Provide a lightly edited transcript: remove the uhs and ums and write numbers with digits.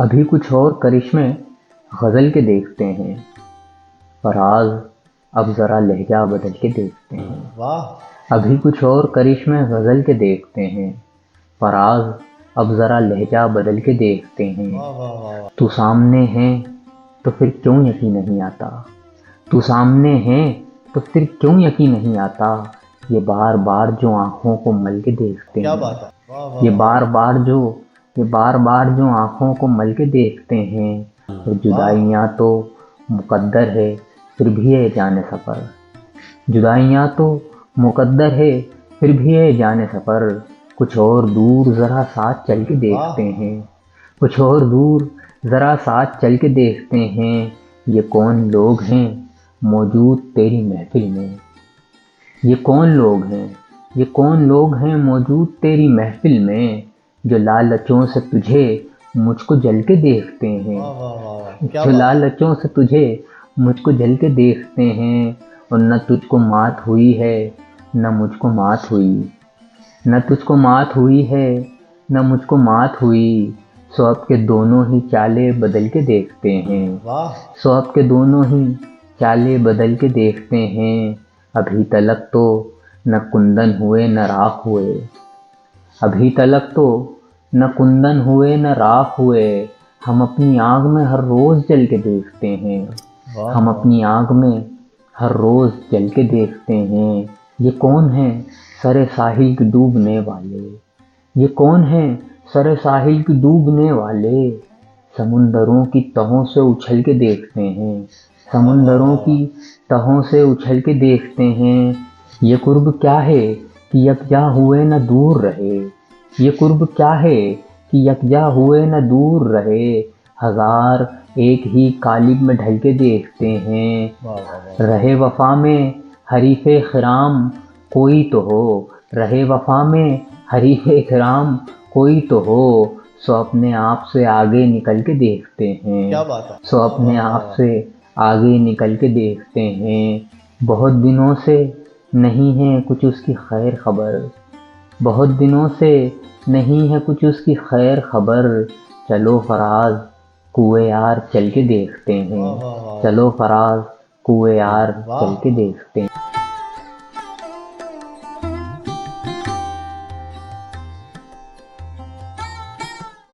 अभी कुछ और करिश्मे गज़ल के देखते हैं, फराज अब ज़रा लहजा बदल के देखते हैं। वाह। अभी कुछ और करिश्मे गज़ल के देखते हैं, फराज अब ज़रा लहजा बदल के देखते हैं। वाह वाह वाह वाह। तू सामने है तो फिर क्यों यकीन नहीं आता, तू सामने है तो फिर क्यों यकीन नहीं आता। ये बार बार जो आंखों को मल के देखते क्या हैं, बात है। वाह वाह ये वाह। बार बार जो ये बार बार जो आंखों को मल के देखते हैं। और वाह। जुदाइयाँ तो मुकद्दर है फिर भी है जाने सफ़र, जुदाइयाँ तो मुकद्दर है फिर भी है जाने सफ़र। कुछ और दूर ज़रा साथ चल के देखते वाह। हैं, कुछ और दूर ज़रा साथ चल के देखते हैं। ये कौन लोग हैं मौजूद तेरी महफिल में, ये कौन लोग हैं, ये कौन लोग हैं मौजूद तेरी महफिल में। जो लालचों से तुझे मुझको जल के देखते हैं, वाह वाह वाह वाह। क्या जो बात है। लालचों से तुझे मुझको जल के देखते हैं। और न तुझको मात हुई है न मुझको मात हुई, न तुझको मात हुई है न मुझको मात हुई। सो अब के दोनों ही चाले बदल के देखते हैं, वाह। सो अब के दोनों ही चाले बदल के देखते हैं। अभी तलक तो न कुंदन हुए न राख हुए, अभी तलक तो न कुंदन हुए न राख हुए। हम अपनी आग में हर रोज जल के देखते हैं, वाह हम वाह। अपनी आग में हर रोज जल के देखते हैं। ये कौन है सरे साहिल की डूबने वाले, ये कौन है सरे साहिल की डूबने वाले। समुंदरों की तहों से उछल के देखते हैं, वाह वाह समुंदरों वाह की वाह। तहों से उछल के देखते हैं। ये कुर्ब क्या है कि यकजा हुए न दूर रहे, ये कुर्ब क्या है कि यकजा हुए न दूर रहे। हजार एक ही कालिब में ढल के देखते हैं, वाह वाह वाह। रहे वफा में हरीफे खिराम कोई तो हो, रहे वफा में हरीफे खिराम कोई तो हो। सो अपने आप से आगे निकल के देखते क्या हैं, बात है। सो वाह अपने वाह वाह आप वाह। से आगे निकल के देखते हैं। बहुत दिनों से नहीं है कुछ उसकी खैर खबर, बहुत दिनों से नहीं है कुछ उसकी खैर खबर। चलो फराज कुए यार चल के देखते हैं, वाह वाह वाह वाह। चलो फराज कुए यार चल वाह। के देखते हैं।